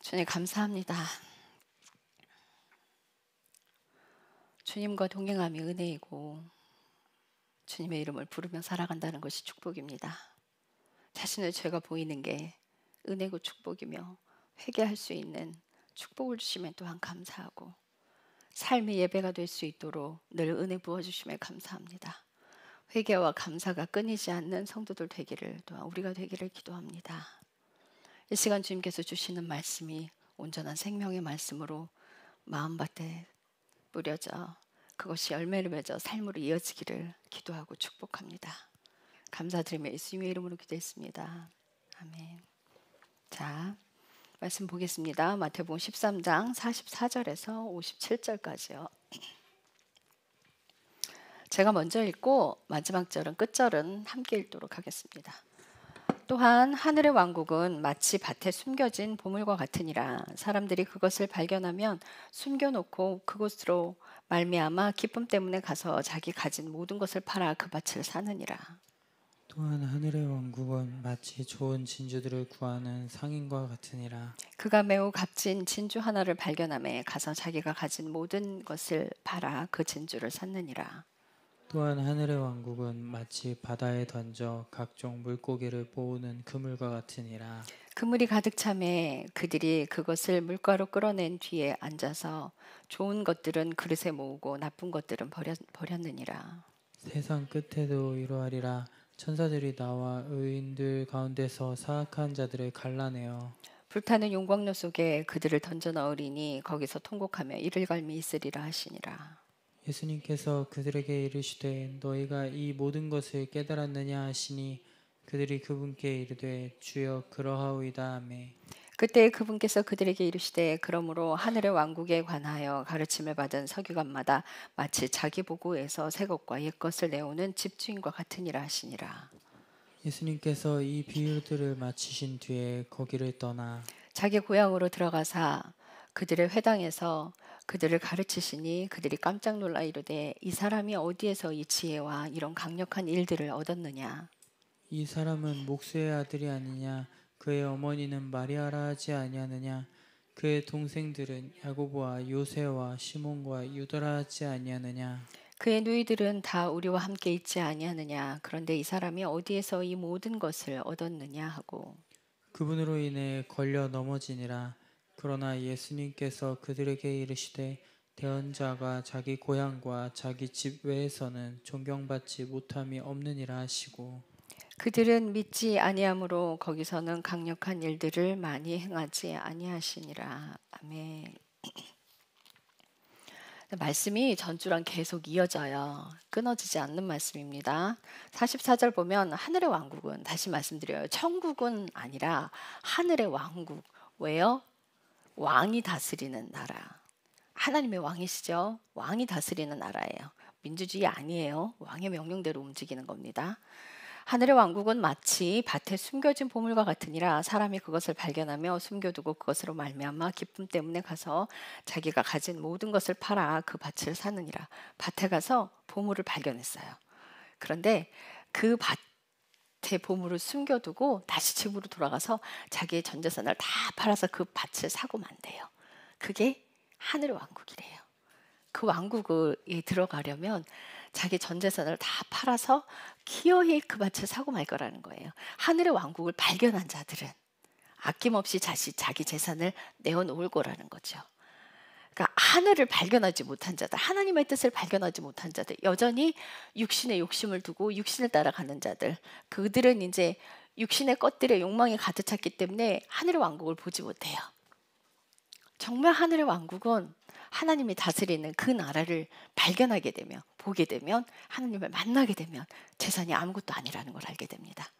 주님 감사합니다. 주님과 동행함이 은혜이고 주님의 이름을 부르며 살아간다는 것이 축복입니다. 자신의 죄가 보이는 게 은혜고 축복이며 회개할 수 있는 축복을 주시면 또한 감사하고 삶의 예배가 될 수 있도록 늘 은혜 부어주시면 감사합니다. 회개와 감사가 끊이지 않는 성도들 되기를 또한 우리가 되기를 기도합니다. 이 시간 주님께서 주시는 말씀이 온전한 생명의 말씀으로 마음밭에 뿌려져 그것이 열매를 맺어 삶으로 이어지기를 기도하고 축복합니다. 감사드리며 예수님의 이름으로 기도했습니다. 아멘. 자, 말씀 보겠습니다. 마태복음 13장 44절에서 57절까지요. 제가 먼저 읽고 마지막 절은 끝절은 함께 읽도록 하겠습니다. 또한 하늘의 왕국은 마치 밭에 숨겨진 보물과 같으니라. 사람들이 그것을 발견하면 숨겨놓고 그곳으로 말미암아 기쁨 때문에 가서 자기 가진 모든 것을 팔아 그 밭을 사느니라. 또한 하늘의 왕국은 마치 좋은 진주들을 구하는 상인과 같으니라. 그가 매우 값진 진주 하나를 발견하매 가서 자기가 가진 모든 것을 팔아 그 진주를 샀느니라. 또한 하늘의 왕국은 마치 바다에 던져 각종 물고기를 모으는 그물과 같으니라. 그물이 가득 차매 그들이 그것을 물가로 끌어낸 뒤에 앉아서 좋은 것들은 그릇에 모으고 나쁜 것들은 버렸느니라. 세상 끝에도 이러하리라. 천사들이 나와 의인들 가운데서 사악한 자들을 갈라내어 불타는 용광로 속에 그들을 던져 넣으리니 거기서 통곡하며 이를 갈미 있으리라 하시니라. 예수님께서 그들에게 이르시되 너희가 이 모든 것을 깨달았느냐 하시니 그들이 그분께 이르되 주여 그러하오이다 하매 그때 그분께서 그들에게 이르시되 그러므로 하늘의 왕국에 관하여 가르침을 받은 서기관마다 마치 자기 보고에서 새 것과 옛 것을 내오는 집주인과 같으니라 하시니라. 예수님께서 이 비유들을 마치신 뒤에 거기를 떠나 자기 고향으로 들어가사 그들의 회당에서 그들을 가르치시니 그들이 깜짝 놀라 이르되 이 사람이 어디에서 이 지혜와 이런 강력한 일들을 얻었느냐. 이 사람은 목수의 아들이 아니냐 그의 어머니는 마리아라 하지 아니하느냐 그의 동생들은 야고보와 요새와 시몬과 유다라 하지 아니하느냐 그의 누이들은 다 우리와 함께 있지 아니하느냐. 그런데 이 사람이 어디에서 이 모든 것을 얻었느냐 하고 그분으로 인해 걸려 넘어지니라. 그러나 예수님께서 그들에게 이르시되 대언자가 자기 고향과 자기 집 외에서는 존경받지 못함이 없느니라 하시고 그들은 믿지 아니하므로 거기서는 강력한 일들을 많이 행하지 아니하시니라. 아멘. 말씀이 전주랑 계속 이어져요. 끊어지지 않는 말씀입니다. 44절 보면 하늘의 왕국은 다시 말씀드려요. 천국은 아니라 하늘의 왕국. 왜요? 왕이 다스리는 나라. 하나님의 왕이시죠. 왕이 다스리는 나라예요. 민주주의 아니에요. 왕의 명령대로 움직이는 겁니다. 하늘의 왕국은 마치 밭에 숨겨진 보물과 같으니라. 사람이 그것을 발견하며 숨겨두고 그것으로 말미암아 기쁨 때문에 가서 자기가 가진 모든 것을 팔아 그 밭을 사느니라. 밭에 가서 보물을 발견했어요. 그런데 그 밭에 보물을 숨겨두고 다시 집으로 돌아가서 자기의 전 재산을 다 팔아서 그 밭을 사고 만대요. 그게 하늘의 왕국이래요. 그 왕국에 들어가려면 자기 전 재산을 다 팔아서 기어이 그 밭을 사고 말 거라는 거예요. 하늘의 왕국을 발견한 자들은 아낌없이 자기 재산을 내어놓을 거라는 거죠. 그러니까 하늘을 발견하지 못한 자들, 하나님의 뜻을 발견하지 못한 자들, 여전히 육신의 욕심을 두고 육신을 따라가는 자들, 그들은 이제 육신의 것들의 욕망이 가득 찼기 때문에 하늘의 왕국을 보지 못해요. 정말 하늘의 왕국은 하나님이 다스리는 그 나라를 발견하게 되면, 보게 되면, 하나님을 만나게 되면 재산이 아무것도 아니라는 걸 알게 됩니다.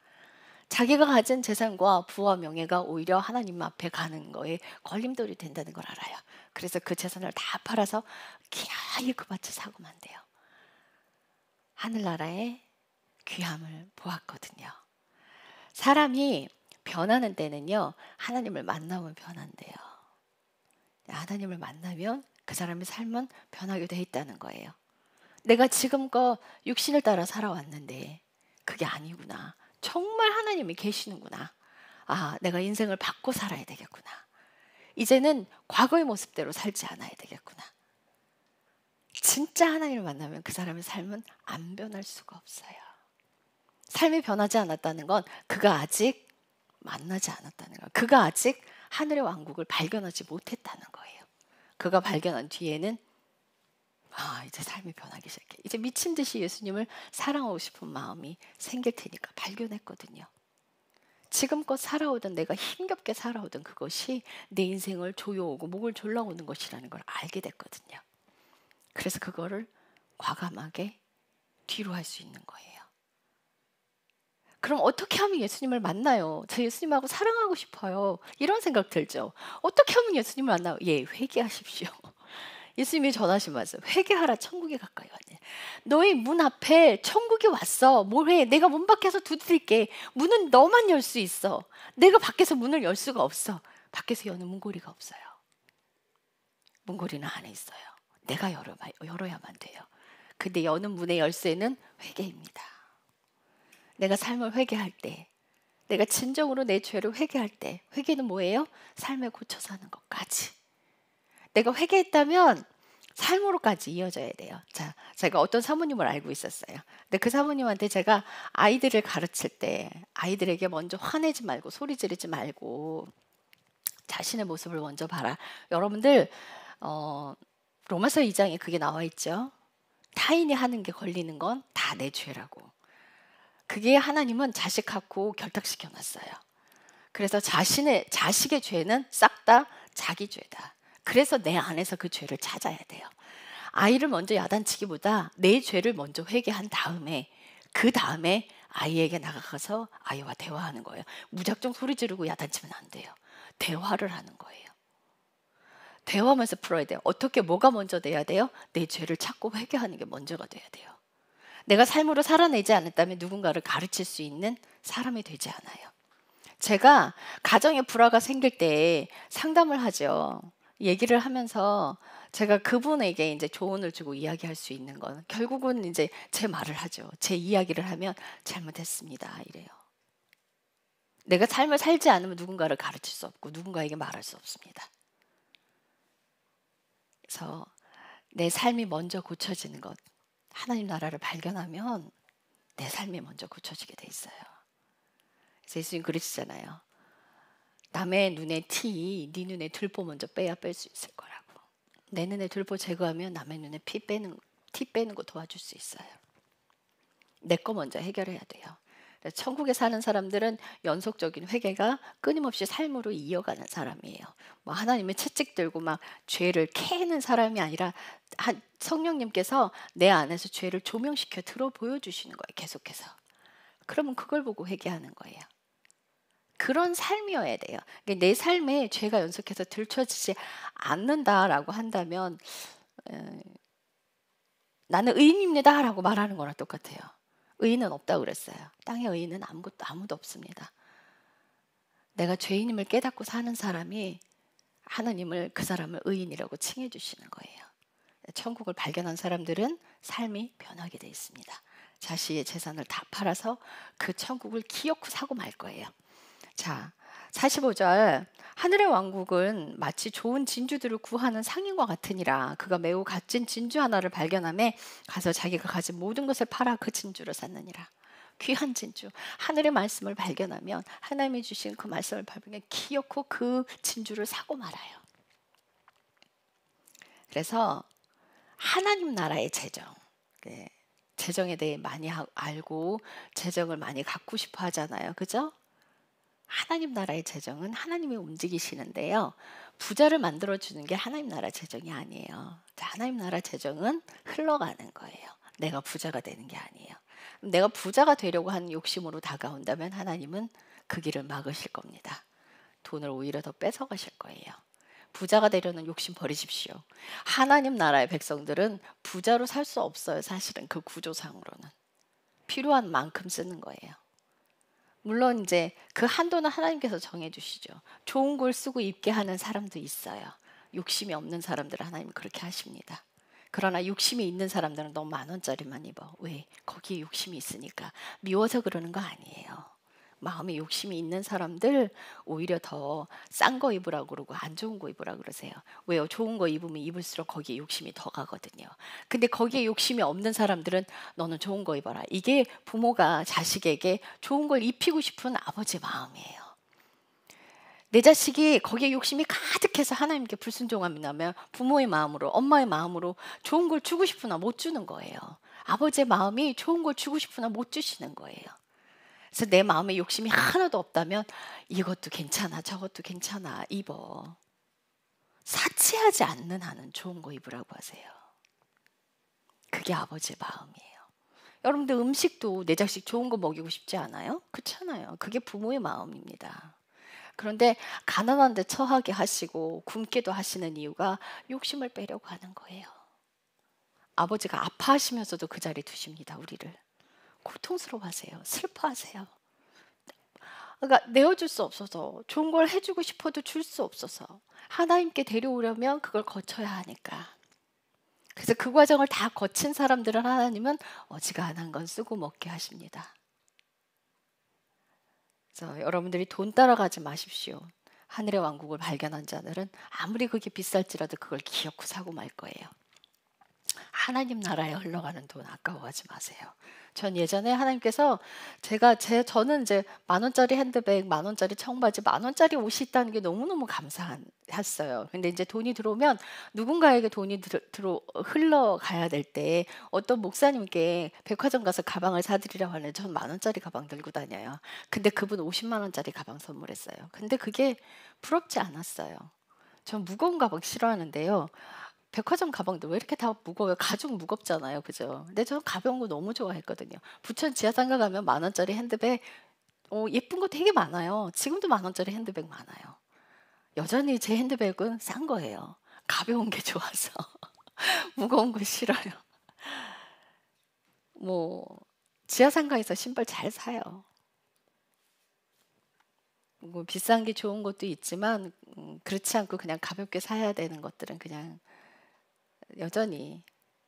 자기가 가진 재산과 부와 명예가 오히려 하나님 앞에 가는 거에 걸림돌이 된다는 걸 알아요. 그래서 그 재산을 다 팔아서 기어이 그 밭을 사고 만대요. 하늘나라의 귀함을 보았거든요. 사람이 변하는 때는요, 하나님을 만나면 변한대요. 하나님을 만나면 그 사람의 삶은 변하게 돼 있다는 거예요. 내가 지금껏 육신을 따라 살아왔는데 그게 아니구나. 정말 하나님이 계시는구나. 아, 내가 인생을 바꿔 살아야 되겠구나. 이제는 과거의 모습대로 살지 않아야 되겠구나. 진짜 하나님을 만나면 그 사람의 삶은 안 변할 수가 없어요. 삶이 변하지 않았다는 건 그가 아직 만나지 않았다는 거예요. 그가 아직 하늘의 왕국을 발견하지 못했다는 거예요. 그가 발견한 뒤에는 이제 삶이 변하기 시작해. 이제 미친 듯이 예수님을 사랑하고 싶은 마음이 생길 테니까 발견했거든요. 지금껏 살아오던 내가 힘겹게 살아오던 그것이 내 인생을 조여오고 목을 졸라오는 것이라는 걸 알게 됐거든요. 그래서 그거를 과감하게 뒤로 할 수 있는 거예요. 그럼 어떻게 하면 예수님을 만나요? 저 예수님하고 사랑하고 싶어요. 이런 생각 들죠. 어떻게 하면 예수님을 만나요? 예, 회개하십시오. 예수님이 전하신 말씀, 회개하라, 천국에 가까이 왔네. 너희 문 앞에 천국이 왔어. 뭘 해? 내가 문 밖에서 두드릴게. 문은 너만 열 수 있어. 내가 밖에서 문을 열 수가 없어. 밖에서 여는 문고리가 없어요. 문고리는 안에 있어요. 내가 열어야만 돼요. 근데 여는 문의 열쇠는 회개입니다. 내가 삶을 회개할 때, 내가 진정으로 내 죄를 회개할 때, 회개는 뭐예요? 삶에 고쳐 사는 것까지. 내가 회개했다면 삶으로까지 이어져야 돼요. 자, 제가 어떤 사모님을 알고 있었어요. 근데 그 사모님한테 제가 아이들을 가르칠 때 아이들에게 먼저 화내지 말고 소리 지르지 말고 자신의 모습을 먼저 봐라. 여러분들 로마서 2장에 그게 나와 있죠. 타인이 하는 게 걸리는 건 다 내 죄라고. 그게 하나님은 자식 갖고 결탁시켜 놨어요. 그래서 자식의 죄는 싹 다 자기 죄다. 그래서 내 안에서 그 죄를 찾아야 돼요. 아이를 먼저 야단치기보다 내 죄를 먼저 회개한 다음에 그 다음에 아이에게 나가서 아이와 대화하는 거예요. 무작정 소리 지르고 야단치면 안 돼요. 대화를 하는 거예요. 대화하면서 풀어야 돼요. 어떻게 뭐가 먼저 돼야 돼요? 내 죄를 찾고 회개하는 게 먼저가 돼야 돼요. 내가 삶으로 살아내지 않았다면 누군가를 가르칠 수 있는 사람이 되지 않아요. 제가 가정에 불화가 생길 때 상담을 하죠. 얘기를 하면서 제가 그분에게 이제 조언을 주고 이야기할 수 있는 건 결국은 이제 제 말을 하죠. 제 이야기를 하면 잘못했습니다. 이래요. 내가 삶을 살지 않으면 누군가를 가르칠 수 없고 누군가에게 말할 수 없습니다. 그래서 내 삶이 먼저 고쳐지는 것, 하나님 나라를 발견하면 내 삶이 먼저 고쳐지게 돼 있어요. 그래서 예수님 그러시잖아요. 남의 눈에 티, 네 눈에 들보 먼저 빼야 뺄 수 있을 거라고. 내 눈에 들보 제거하면 남의 눈에 티 빼는 거 도와줄 수 있어요. 내 거 먼저 해결해야 돼요. 천국에 사는 사람들은 연속적인 회개가 끊임없이 삶으로 이어가는 사람이에요. 뭐 하나님의 채찍 들고 막 죄를 캐는 사람이 아니라 성령님께서 내 안에서 죄를 조명시켜 들어 보여주시는 거예요. 계속해서. 그러면 그걸 보고 회개하는 거예요. 그런 삶이어야 돼요. 그러니까 내 삶에 죄가 연속해서 들춰지지 않는다라고 한다면 나는 의인입니다 라고 말하는 거랑 똑같아요. 의인은 없다고 그랬어요. 땅에 의인은 아무도 없습니다. 내가 죄인임을 깨닫고 사는 사람이 하나님을 그 사람을 의인이라고 칭해 주시는 거예요. 천국을 발견한 사람들은 삶이 변하게 돼 있습니다. 자신의 재산을 다 팔아서 그 천국을 기어코 사고 말 거예요. 자, 45절 하늘의 왕국은 마치 좋은 진주들을 구하는 상인과 같으니라. 그가 매우 값진 진주 하나를 발견하매 가서 자기가 가진 모든 것을 팔아 그 진주를 샀느니라. 귀한 진주, 하늘의 말씀을 발견하면 하나님이 주신 그 말씀을 발견해 기어코 그 진주를 사고 말아요. 그래서 하나님 나라의 재정, 재정에 대해 많이 알고 재정을 많이 갖고 싶어 하잖아요. 그죠? 하나님 나라의 재정은 하나님이 움직이시는데요. 부자를 만들어주는 게 하나님 나라 재정이 아니에요. 하나님 나라 재정은 흘러가는 거예요. 내가 부자가 되는 게 아니에요. 내가 부자가 되려고 하는 욕심으로 다가온다면 하나님은 그 길을 막으실 겁니다. 돈을 오히려 더 뺏어가실 거예요. 부자가 되려는 욕심 버리십시오. 하나님 나라의 백성들은 부자로 살 수 없어요. 사실은 그 구조상으로는. 필요한 만큼 쓰는 거예요. 물론 이제 그 한도는 하나님께서 정해주시죠. 좋은 걸 쓰고 입게 하는 사람도 있어요. 욕심이 없는 사람들은 하나님 그렇게 하십니다. 그러나 욕심이 있는 사람들은 너무 10,000원짜리만 입어. 왜? 거기에 욕심이 있으니까. 미워서 그러는 거 아니에요. 마음에 욕심이 있는 사람들 오히려 더 싼 거 입으라고 그러고 안 좋은 거 입으라고 그러세요. 왜요? 좋은 거 입으면 입을수록 거기에 욕심이 더 가거든요. 근데 거기에 욕심이 없는 사람들은 너는 좋은 거 입어라. 이게 부모가 자식에게 좋은 걸 입히고 싶은 아버지의 마음이에요. 내 자식이 거기에 욕심이 가득해서 하나님께 불순종하면 부모의 마음으로, 엄마의 마음으로 좋은 걸 주고 싶으나 못 주는 거예요. 아버지의 마음이 좋은 걸 주고 싶으나 못 주시는 거예요. 그래서 내 마음에 욕심이 하나도 없다면 이것도 괜찮아, 저것도 괜찮아, 입어. 사치하지 않는 한은 좋은 거 입으라고 하세요. 그게 아버지의 마음이에요. 여러분들 음식도 내 자식 좋은 거 먹이고 싶지 않아요? 그렇잖아요. 그게 부모의 마음입니다. 그런데 가난한 데 처하게 하시고 굶게도 하시는 이유가 욕심을 빼려고 하는 거예요. 아버지가 아파하시면서도 그 자리에 두십니다. 우리를. 고통스러워하세요. 슬퍼하세요. 그러니까 내어줄 수 없어서, 좋은 걸 해주고 싶어도 줄 수 없어서, 하나님께 데려오려면 그걸 거쳐야 하니까. 그래서 그 과정을 다 거친 사람들은 하나님은 어지간한 건 쓰고 먹게 하십니다. 그래서 여러분들이 돈 따라가지 마십시오. 하늘의 왕국을 발견한 자들은 아무리 그게 비쌀지라도 그걸 기어코 사고 말 거예요. 하나님 나라에 흘러가는 돈 아까워하지 마세요. 전 예전에 하나님께서 저는 이제 10,000원짜리 핸드백, 10,000원짜리 청바지, 10,000원짜리 옷이 있다는 게 너무너무 감사했어요. 근데 이제 돈이 들어오면 누군가에게 돈이 흘러가야 될 때 어떤 목사님께 백화점 가서 가방을 사드리라고 하는데 전 10,000원짜리 가방 들고 다녀요. 근데 그분 50만 원짜리 가방 선물했어요. 근데 그게 부럽지 않았어요. 전 무거운 가방 싫어하는데요. 백화점 가방도 왜 이렇게 다 무거워요? 가죽 무겁잖아요. 그죠? 근데 저는 가벼운 거 너무 좋아했거든요. 부천 지하상가 가면 10,000원짜리 핸드백, 예쁜 거 되게 많아요. 지금도 10,000원짜리 핸드백 많아요. 여전히 제 핸드백은 싼 거예요. 가벼운 게 좋아서. 무거운 거 싫어요. 뭐, 지하상가에서 신발 잘 사요. 뭐 비싼 게 좋은 것도 있지만, 그렇지 않고 그냥 가볍게 사야 되는 것들은 그냥 여전히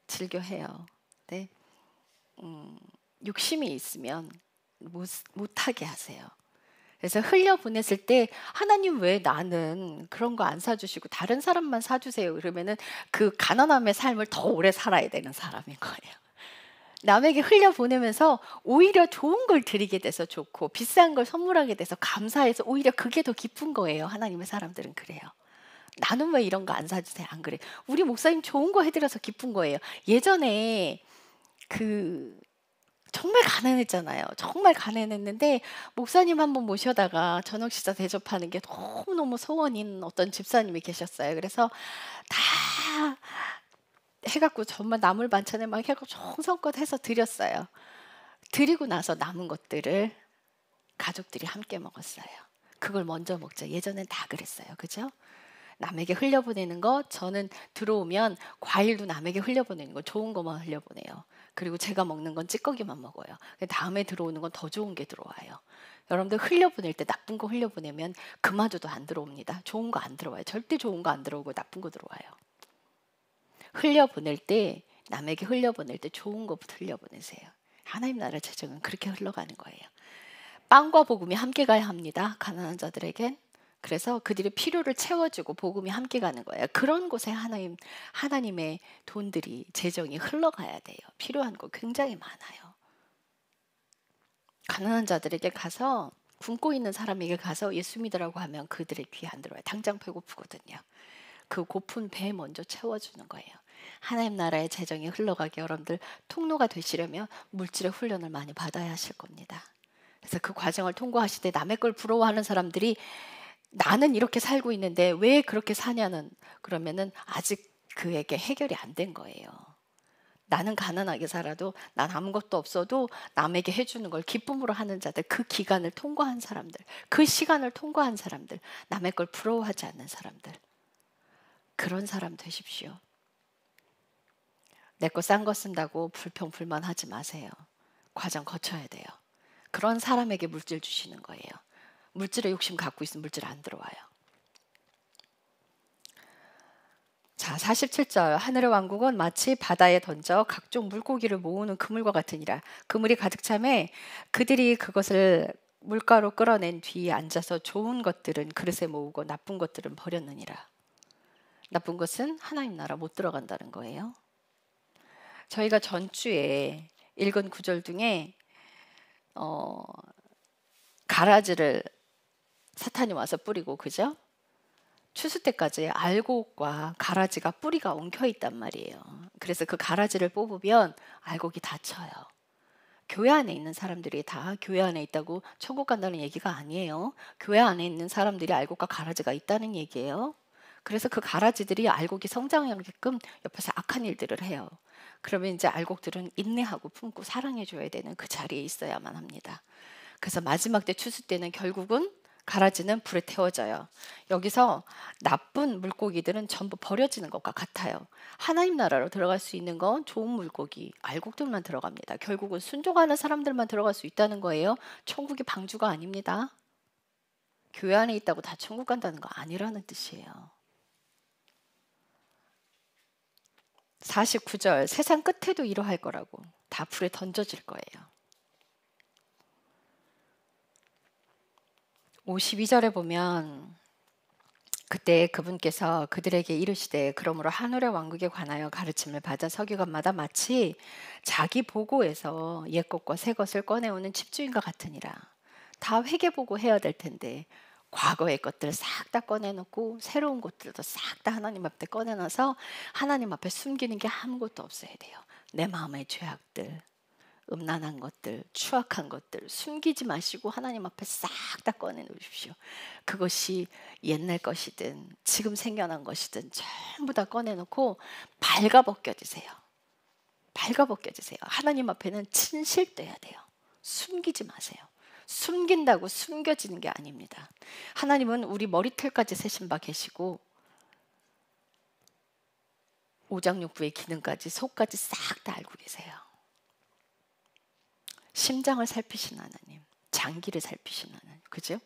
즐겨해요. 네. 욕심이 있으면 못하게 하세요. 그래서 흘려보냈을 때 하나님 왜 나는 그런 거 안 사주시고 다른 사람만 사주세요. 그러면은 그 가난함의 삶을 더 오래 살아야 되는 사람인 거예요. 남에게 흘려보내면서 오히려 좋은 걸 드리게 돼서 좋고 비싼 걸 선물하게 돼서 감사해서 오히려 그게 더 기쁜 거예요. 하나님의 사람들은 그래요. 나는 왜 이런 거 안 사주세요? 안 그래. 우리 목사님 좋은 거 해드려서 기쁜 거예요. 예전에 정말 가난했잖아요. 정말 가난했는데 목사님 한번 모셔다가 저녁 식사 대접하는 게 너무너무 소원인 어떤 집사님이 계셨어요. 그래서 다 해갖고 정말 나물 반찬에 막 해갖고 정성껏 해서 드렸어요. 드리고 나서 남은 것들을 가족들이 함께 먹었어요. 그걸 먼저 먹자. 예전엔 다 그랬어요. 그죠? 남에게 흘려보내는 거, 저는 들어오면 과일도 남에게 흘려보내는 거, 좋은 거만 흘려보내요. 그리고 제가 먹는 건 찌꺼기만 먹어요. 다음에 들어오는 건 더 좋은 게 들어와요. 여러분들 흘려보낼 때 나쁜 거 흘려보내면 그마저도 안 들어옵니다. 좋은 거 안 들어와요. 절대 좋은 거 안 들어오고 나쁜 거 들어와요. 흘려보낼 때, 남에게 흘려보낼 때 좋은 거부터 흘려보내세요. 하나님 나라 재정은 그렇게 흘러가는 거예요. 빵과 복음이 함께 가야 합니다. 가난한 자들에겐. 그래서 그들의 필요를 채워주고 복음이 함께 가는 거예요. 그런 곳에 하나님의 돈들이, 재정이 흘러가야 돼요. 필요한 거 굉장히 많아요. 가난한 자들에게 가서, 굶고 있는 사람에게 가서 예수 믿으라고 하면 그들의 귀에 안 들어와요. 당장 배고프거든요. 그 고픈 배 먼저 채워주는 거예요. 하나님 나라의 재정이 흘러가게 여러분들 통로가 되시려면 물질의 훈련을 많이 받아야 하실 겁니다. 그래서 그 과정을 통과하실 때 남의 걸 부러워하는 사람들이 나는 이렇게 살고 있는데 왜 그렇게 사냐는, 그러면은 아직 그에게 해결이 안 된 거예요. 나는 가난하게 살아도, 난 아무것도 없어도 남에게 해주는 걸 기쁨으로 하는 자들, 그 기간을 통과한 사람들, 그 시간을 통과한 사람들, 남의 걸 부러워하지 않는 사람들, 그런 사람 되십시오. 내 거 싼 거 쓴다고 불평불만하지 마세요. 과정 거쳐야 돼요. 그런 사람에게 물질 주시는 거예요. 물질에 욕심 갖고 있으면 물질 안 들어와요. 자, 47절. 하늘의 왕국은 마치 바다에 던져 각종 물고기를 모으는 그물과 같으니라. 그물이 가득 차매 그들이 그것을 물가로 끌어낸 뒤에 앉아서 좋은 것들은 그릇에 모으고 나쁜 것들은 버렸느니라. 나쁜 것은 하나님 나라 못 들어간다는 거예요. 저희가 전주에 읽은 구절 중에 가라지를 사탄이 와서 뿌리고, 그죠? 추수 때까지 알곡과 가라지가 뿌리가 엉켜 있단 말이에요. 그래서 그 가라지를 뽑으면 알곡이 다쳐요. 교회 안에 있는 사람들이 다 교회 안에 있다고 천국 간다는 얘기가 아니에요. 교회 안에 있는 사람들이 알곡과 가라지가 있다는 얘기예요. 그래서 그 가라지들이 알곡이 성장하게끔 옆에서 악한 일들을 해요. 그러면 이제 알곡들은 인내하고 품고 사랑해줘야 되는 그 자리에 있어야만 합니다. 그래서 마지막 때 추수 때는 결국은 가라지는 불에 태워져요. 여기서 나쁜 물고기들은 전부 버려지는 것과 같아요. 하나님 나라로 들어갈 수 있는 건 좋은 물고기, 알곡들만 들어갑니다. 결국은 순종하는 사람들만 들어갈 수 있다는 거예요. 천국이 방주가 아닙니다. 교회 안에 있다고 다 천국 간다는 거 아니라는 뜻이에요. 49절, 세상 끝에도 이러할 거라고. 다 불에 던져질 거예요. 52절에 보면 그때 그분께서 그들에게 이르시되 그러므로 하늘의 왕국에 관하여 가르침을 받은 서기관마다 마치 자기 보고에서 옛 것과 새 것을 꺼내오는 집주인과 같으니라. 다 회개보고 해야 될 텐데 과거의 것들 싹 다 꺼내놓고 새로운 것들도 싹 다 하나님 앞에 꺼내놔서 하나님 앞에 숨기는 게 아무것도 없어야 돼요. 내 마음의 죄악들, 음란한 것들, 추악한 것들 숨기지 마시고 하나님 앞에 싹 다 꺼내놓으십시오. 그것이 옛날 것이든 지금 생겨난 것이든 전부 다 꺼내놓고 발가벗겨지세요. 발가벗겨지세요. 하나님 앞에는 진실돼야 돼요. 숨기지 마세요. 숨긴다고 숨겨지는 게 아닙니다. 하나님은 우리 머리털까지 세신 바 계시고 오장육부의 기능까지 속까지 싹 다 알고 계세요. 심장을 살피신 하나님, 장기를 살피신 하나님, 그죠?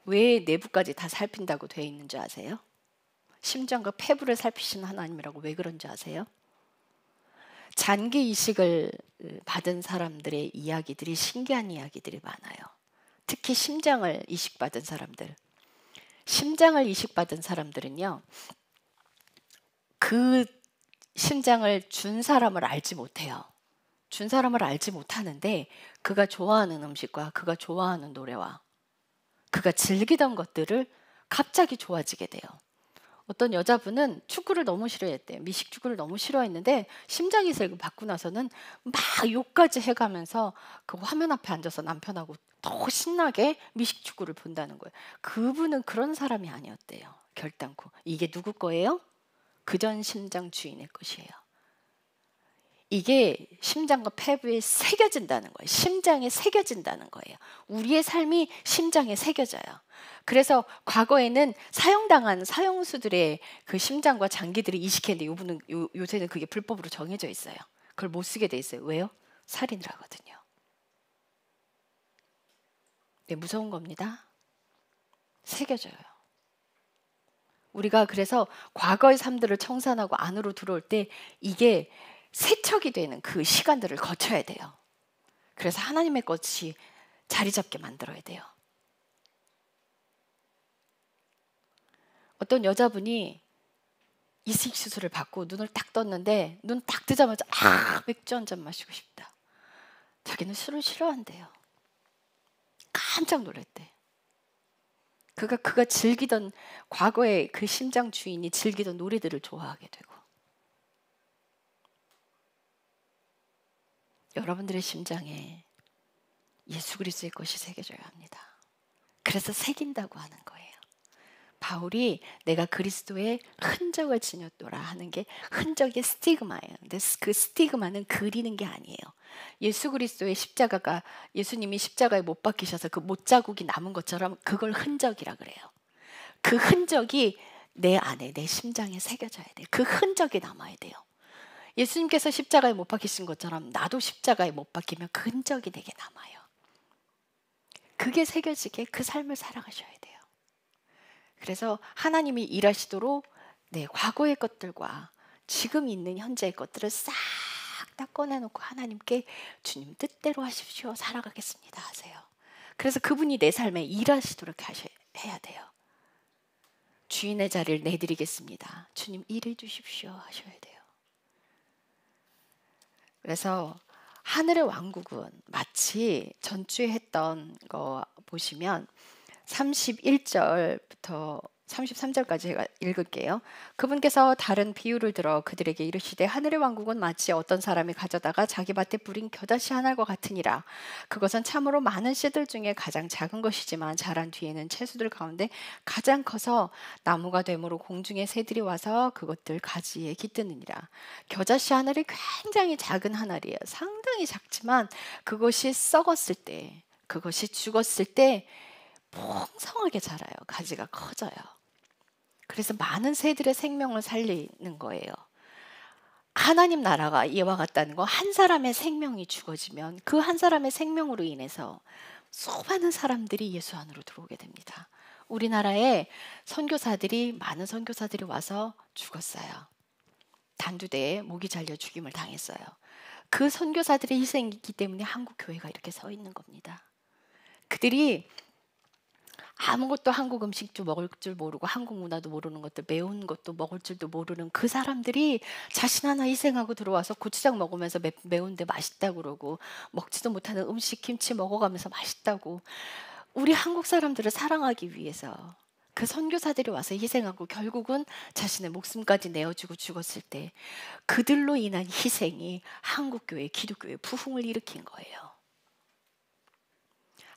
왜 내부까지 다 살핀다고 되어 있는 줄 아세요? 심장과 폐부를 살피신 하나님이라고 왜 그런지 아세요? 잔기 이식을 받은 사람들의 이야기들이 신기한 이야기들이 많아요. 특히 심장을 이식받은 사람들. 심장을 이식받은 사람들은요, 그 심장을 준 사람을 알지 못해요. 준 사람을 알지 못하는데 그가 좋아하는 음식과 그가 좋아하는 노래와 그가 즐기던 것들을 갑자기 좋아지게 돼요. 어떤 여자분은 축구를 너무 싫어했대요. 미식축구를 너무 싫어했는데 심장이식을 받고 나서는 막 욕까지 해가면서 그 화면 앞에 앉아서 남편하고 더 신나게 미식축구를 본다는 거예요. 그분은 그런 사람이 아니었대요. 결단코. 이게 누구 거예요? 그전 심장 주인의 것이에요. 이게 심장과 폐부에 새겨진다는 거예요. 심장에 새겨진다는 거예요. 우리의 삶이 심장에 새겨져요. 그래서 과거에는 사형당한 사형수들의 그 심장과 장기들이 이식했는데 요새는 그게 불법으로 정해져 있어요. 그걸 못 쓰게 돼 있어요. 왜요? 살인을 하거든요. 네, 무서운 겁니다. 새겨져요. 우리가 그래서 과거의 삶들을 청산하고 안으로 들어올 때 이게 세척이 되는 그 시간들을 거쳐야 돼요. 그래서 하나님의 것이 자리 잡게 만들어야 돼요. 어떤 여자분이 이식 수술을 받고 눈을 딱 떴는데 눈 딱 뜨자마자 맥주 한 잔 마시고 싶다. 자기는 술을 싫어한대요. 깜짝 놀랐대. 그가 즐기던 과거의 그 심장 주인이 즐기던 노래들을 좋아하게 되고. 여러분들의 심장에 예수 그리스도의 것이 새겨져야 합니다. 그래서 새긴다고 하는 거예요. 바울이 내가 그리스도의 흔적을 지녔노라 하는 게 흔적의 스티그마예요. 근데 그 스티그마는 그리는 게 아니에요. 예수 그리스도의 십자가가 예수님이 십자가에 못 박히셔서 그 못자국이 남은 것처럼 그걸 흔적이라 그래요. 그 흔적이 내 안에 내 심장에 새겨져야 돼요. 그 흔적이 남아야 돼요. 예수님께서 십자가에 못 박히신 것처럼 나도 십자가에 못 박히면 그 흔적이 내게 남아요. 그게 새겨지게 그 삶을 살아가셔야 돼요. 그래서 하나님이 일하시도록 내 과거의 것들과 지금 있는 현재의 것들을 싹 딱 꺼내놓고 하나님께 주님 뜻대로 하십시오. 살아가겠습니다 하세요. 그래서 그분이 내 삶에 일하시도록 해야 돼요. 주인의 자리를 내드리겠습니다. 주님 일해 주십시오 하셔야 돼요. 그래서 하늘의 왕국은 마치 전주에 했던 거 보시면 31절부터 33절까지 제가 읽을게요. 그분께서 다른 비유를 들어 그들에게 이르시되 하늘의 왕국은 마치 어떤 사람이 가져다가 자기 밭에 뿌린 겨자씨 하나과 같으니라. 그것은 참으로 많은 씨들 중에 가장 작은 것이지만 자란 뒤에는 채소들 가운데 가장 커서 나무가 되므로 공중의 새들이 와서 그것들 가지에 깃드느니라. 겨자씨 하늘이 굉장히 작은 하늘이에요. 상당히 작지만 그것이 썩었을 때, 그것이 죽었을 때 풍성하게 자라요. 가지가 커져요. 그래서 많은 새들의 생명을 살리는 거예요. 하나님 나라가 이와 같다는 거, 한 사람의 생명이 죽어지면 그 한 사람의 생명으로 인해서 수많은 사람들이 예수 안으로 들어오게 됩니다. 우리나라에 많은 선교사들이 와서 죽었어요. 단두대에 목이 잘려 죽임을 당했어요. 그 선교사들의 희생이 있기 때문에 한국 교회가 이렇게 서 있는 겁니다. 그들이 아무것도 한국 음식도 먹을 줄 모르고 한국 문화도 모르는 것들, 매운 것도 먹을 줄도 모르는 그 사람들이 자신 하나 희생하고 들어와서 고추장 먹으면서 매운데 맛있다고 그러고, 먹지도 못하는 음식 김치 먹어가면서 맛있다고, 우리 한국 사람들을 사랑하기 위해서 그 선교사들이 와서 희생하고 결국은 자신의 목숨까지 내어주고 죽었을 때 그들로 인한 희생이 한국교회, 기독교회 부흥을 일으킨 거예요.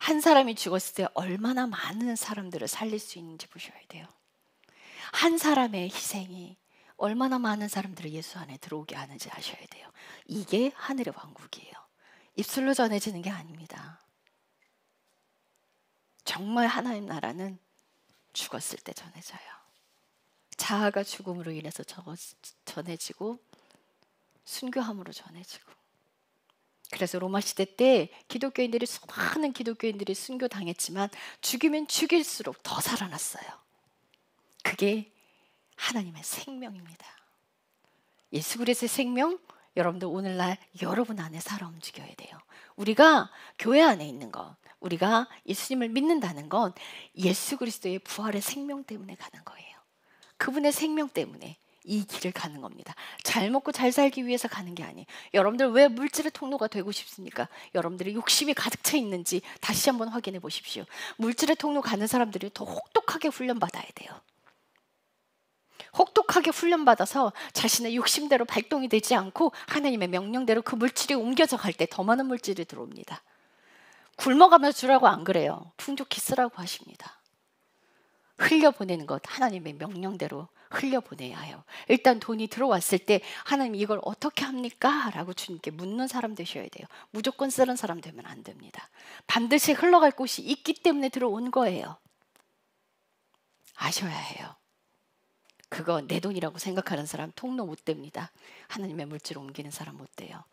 한 사람이 죽었을 때 얼마나 많은 사람들을 살릴 수 있는지 보셔야 돼요. 한 사람의 희생이 얼마나 많은 사람들을 예수 안에 들어오게 하는지 아셔야 돼요. 이게 하늘의 왕국이에요. 입술로 전해지는 게 아닙니다. 정말 하나님 나라는 죽었을 때 전해져요. 자아가 죽음으로 인해서 전해지고 순교함으로 전해지고. 그래서 로마 시대 때 수많은 기독교인들이 순교당했지만 죽이면 죽일수록 더 살아났어요. 그게 하나님의 생명입니다. 예수 그리스도의 생명, 여러분들 오늘날 여러분 안에 살아 움직여야 돼요. 우리가 교회 안에 있는 것, 우리가 예수님을 믿는다는 건 예수 그리스도의 부활의 생명 때문에 가는 거예요. 그분의 생명 때문에 이 길을 가는 겁니다. 잘 먹고 잘 살기 위해서 가는 게 아니에요. 여러분들 왜 물질의 통로가 되고 싶습니까? 여러분들의 욕심이 가득 차 있는지 다시 한번 확인해 보십시오. 물질의 통로 가는 사람들이 더 혹독하게 훈련받아야 돼요. 혹독하게 훈련받아서 자신의 욕심대로 발동이 되지 않고 하나님의 명령대로 그 물질이 옮겨져 갈 때 더 많은 물질이 들어옵니다. 굶어가며 주라고 안 그래요. 풍족히 쓰라고 하십니다. 흘려보내는 것, 하나님의 명령대로 흘려보내야 해요. 일단 돈이 들어왔을 때 하나님 이걸 어떻게 합니까? 라고 주님께 묻는 사람 되셔야 돼요. 무조건 쓰는 사람 되면 안 됩니다. 반드시 흘러갈 곳이 있기 때문에 들어온 거예요. 아셔야 해요. 그거 내 돈이라고 생각하는 사람 통로 못 됩니다. 하나님의 물질을 옮기는 사람 못 돼요.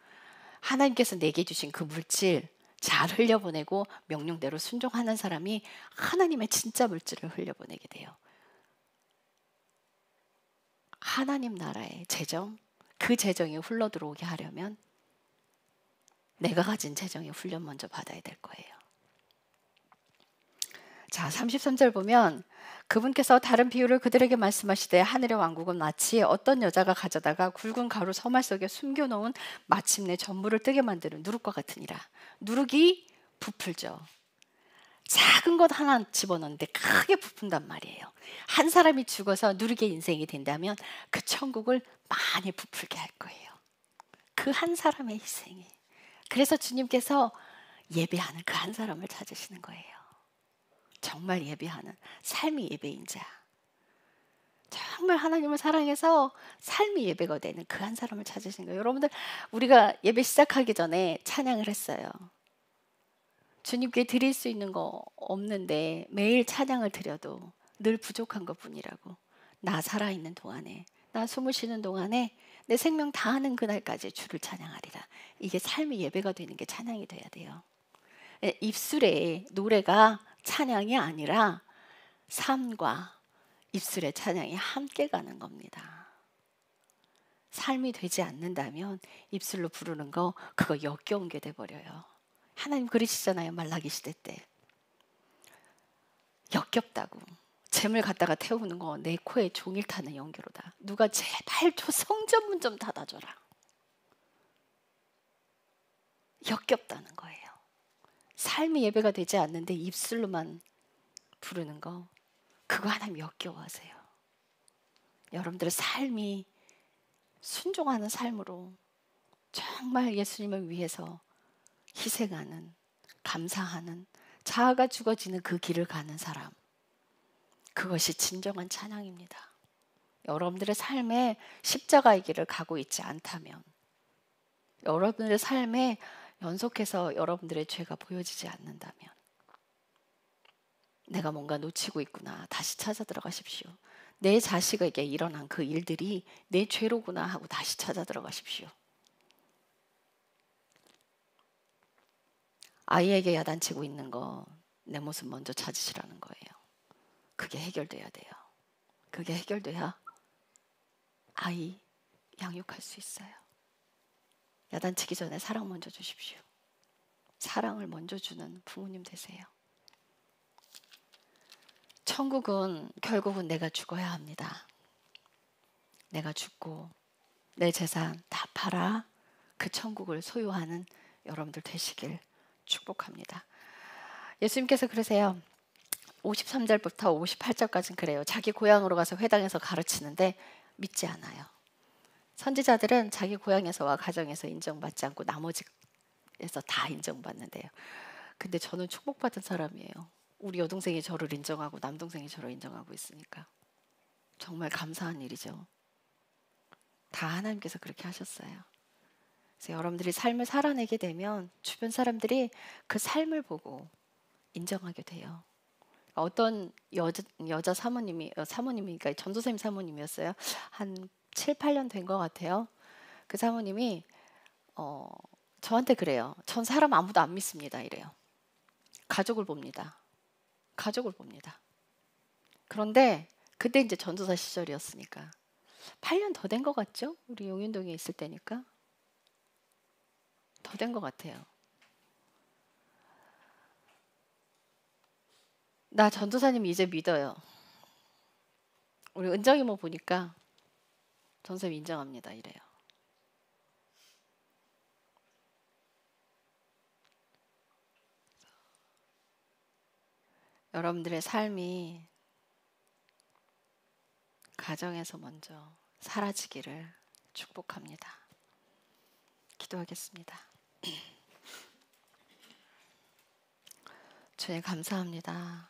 하나님께서 내게 주신 그 물질 잘 흘려보내고 명령대로 순종하는 사람이 하나님의 진짜 물질을 흘려보내게 돼요. 하나님 나라의 재정, 그 재정이 흘러 들어오게 하려면 내가 가진 재정의 훈련 먼저 받아야 될 거예요. 자, 33절 보면 그분께서 다른 비유를 그들에게 말씀하시되 하늘의 왕국은 마치 어떤 여자가 가져다가 굵은 가루 서말 속에 숨겨놓은 마침내 전부를 뜨게 만드는 누룩과 같으니라. 누룩이 부풀죠. 작은 것 하나 집어넣는데 크게 부푼단 말이에요. 한 사람이 죽어서 누룩의 인생이 된다면 그 천국을 많이 부풀게 할 거예요. 그 한 사람의 희생이. 그래서 주님께서 예배하는 그 한 사람을 찾으시는 거예요. 정말 예배하는 삶이 예배인 자, 정말 하나님을 사랑해서 삶이 예배가 되는 그 한 사람을 찾으신 거예요. 여러분들, 우리가 예배 시작하기 전에 찬양을 했어요. 주님께 드릴 수 있는 거 없는데 매일 찬양을 드려도 늘 부족한 것뿐이라고. 나 살아있는 동안에, 나 숨을 쉬는 동안에 내 생명 다하는 그날까지 주를 찬양하리라. 이게 삶의 예배가 되는 게 찬양이 돼야 돼요. 입술에 노래가 찬양이 아니라 삶과 입술의 찬양이 함께 가는 겁니다. 삶이 되지 않는다면 입술로 부르는 거 그거 역겨운 게 돼버려요. 하나님 그러시잖아요. 말라기 시대 때. 역겹다고. 잼을 갖다가 태우는 거 내 코에 종일 타는 연기로다. 누가 제발 저 성전문 좀 닫아줘라. 역겹다는 거예요. 삶이 예배가 되지 않는데 입술로만 부르는 거 그거 하나님 역겨워하세요. 여러분들의 삶이 순종하는 삶으로 정말 예수님을 위해서 희생하는, 감사하는, 자아가 죽어지는 그 길을 가는 사람, 그것이 진정한 찬양입니다. 여러분들의 삶에 십자가의 길을 가고 있지 않다면, 여러분들의 삶에 연속해서 여러분들의 죄가 보여지지 않는다면, 내가 뭔가 놓치고 있구나, 다시 찾아 들어가십시오. 내 자식에게 일어난 그 일들이 내 죄로구나 하고 다시 찾아 들어가십시오. 아이에게 야단치고 있는 거 내 모습 먼저 찾으시라는 거예요. 그게 해결돼야 돼요. 그게 해결돼야 아이 양육할 수 있어요. 야단치기 전에 사랑 먼저 주십시오. 사랑을 먼저 주는 부모님 되세요. 천국은 결국은 내가 죽어야 합니다. 내가 죽고 내 재산 다 팔아 그 천국을 소유하는 여러분들 되시길 축복합니다. 예수님께서 그러세요. 53절부터 58절까지는 그래요. 자기 고향으로 가서 회당에서 가르치는데 믿지 않아요. 선지자들은 자기 고향에서와 가정에서 인정받지 않고 나머지에서 다 인정받는데요. 근데 저는 축복받은 사람이에요. 우리 여동생이 저를 인정하고 남동생이 저를 인정하고 있으니까 정말 감사한 일이죠. 다 하나님께서 그렇게 하셨어요. 그래서 여러분들이 삶을 살아내게 되면 주변 사람들이 그 삶을 보고 인정하게 돼요. 어떤 여자 사모님이 그러니까 전도사님 사모님이었어요. 한 7, 8년 된 것 같아요. 그 사모님이 저한테 그래요. 전 사람 아무도 안 믿습니다. 이래요. 가족을 봅니다. 가족을 봅니다. 그런데 그때 이제 전도사 시절이었으니까 8년 더 된 것 같죠? 우리 용인동에 있을 때니까 더 된 것 같아요. 나 전도사님 이제 믿어요. 우리 은정이 뭐 보니까 전도사님 인정합니다. 이래요. 여러분들의 삶이 가정에서 먼저 사라지기를 축복합니다. 기도하겠습니다. 주님 감사합니다.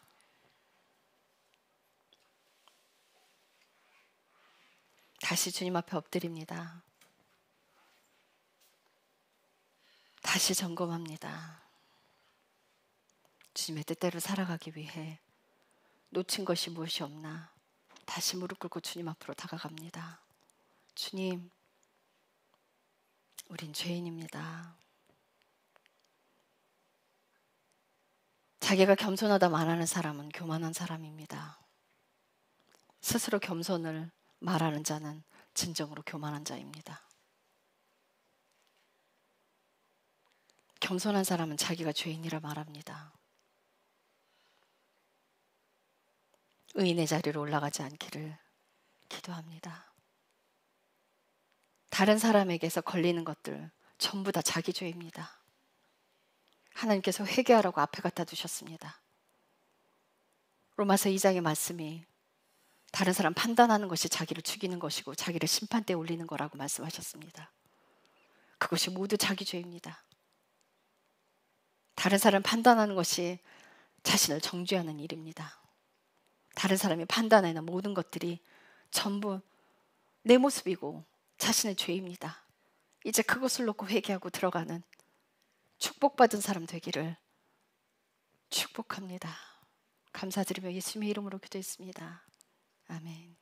다시 주님 앞에 엎드립니다. 다시 점검합니다. 주님의 뜻대로 살아가기 위해 놓친 것이 무엇이 없나 다시 무릎 꿇고 주님 앞으로 다가갑니다. 주님, 우린 죄인입니다. 자기가 겸손하다 말하는 사람은 교만한 사람입니다. 스스로 겸손을 말하는 자는 진정으로 교만한 자입니다. 겸손한 사람은 자기가 죄인이라 말합니다. 의인의 자리로 올라가지 않기를 기도합니다. 다른 사람에게서 걸리는 것들 전부 다 자기 죄입니다. 하나님께서 회개하라고 앞에 갖다 두셨습니다. 로마서 2장의 말씀이 다른 사람 판단하는 것이 자기를 죽이는 것이고 자기를 심판대에 올리는 거라고 말씀하셨습니다. 그것이 모두 자기 죄입니다. 다른 사람 판단하는 것이 자신을 정죄하는 일입니다. 다른 사람이 판단하는 모든 것들이 전부 내 모습이고 자신의 죄입니다. 이제 그것을 놓고 회개하고 들어가는 축복받은 사람 되기를 축복합니다. 감사드리며 예수님의 이름으로 기도했습니다. 아멘.